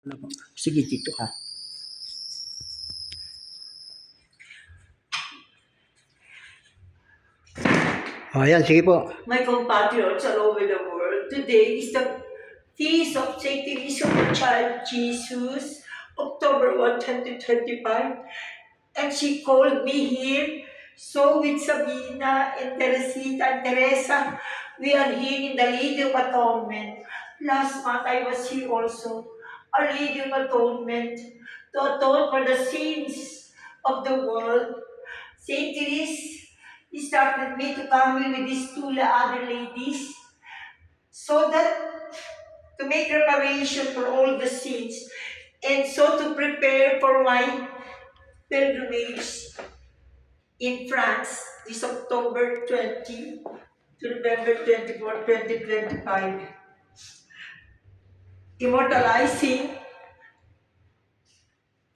Ano po? Sige, dito ka. O, ayan, sige po. My compatriots all over the world, today is the feast of Saint Teresa of the Child Jesus, October 1, 2025. And she called me here. So with Sabina and Teresita and Teresa, we are here in the Lady of Atonement. Last month I was here also. Our Lady of Atonement to atone for the sins of the world. Saint Teresa started me to come here with these two other ladies so that to make reparation for all the sins and so to prepare for my pilgrimage in France this October 20 to November 24, 2025. Immortalizing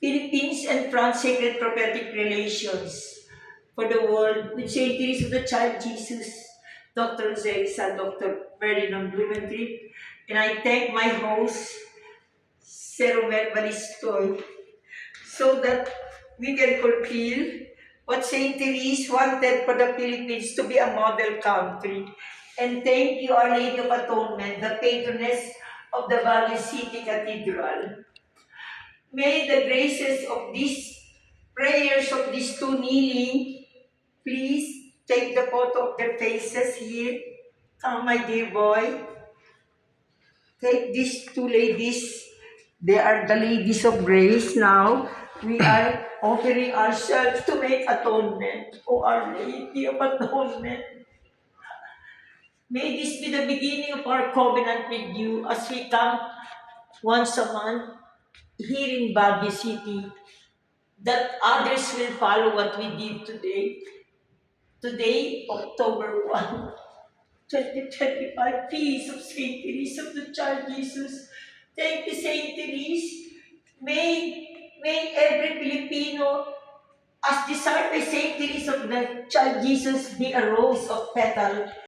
Philippines and France sacred prophetic relations for the world with Saint Teresa of the Child Jesus, Dr. Zelsa, Dr. Ferdinand Blumentritt, and I thank my host, Sir Romel Balistoy, so that we can fulfill what Saint Therese wanted for the Philippines to be a model country. And thank you, Our Lady of Atonement, the patroness of the Valley City Cathedral. May the graces of these prayers of these two kneeling, please take the photo of their faces here. Come, my dear boy. Take these two ladies. They are the ladies of grace now. We are offering ourselves to make atonement. O Our Lady of Atonement. May this be the beginning of our covenant with you as we come once a month here in Baguio City, that others will follow what we did today. Today, October 1, 2025, Feast of Saint Teresa of the Child Jesus. Thank you, Saint Teresa. May every Filipino, as desired by Saint Teresa of the Child Jesus, be a rose of petal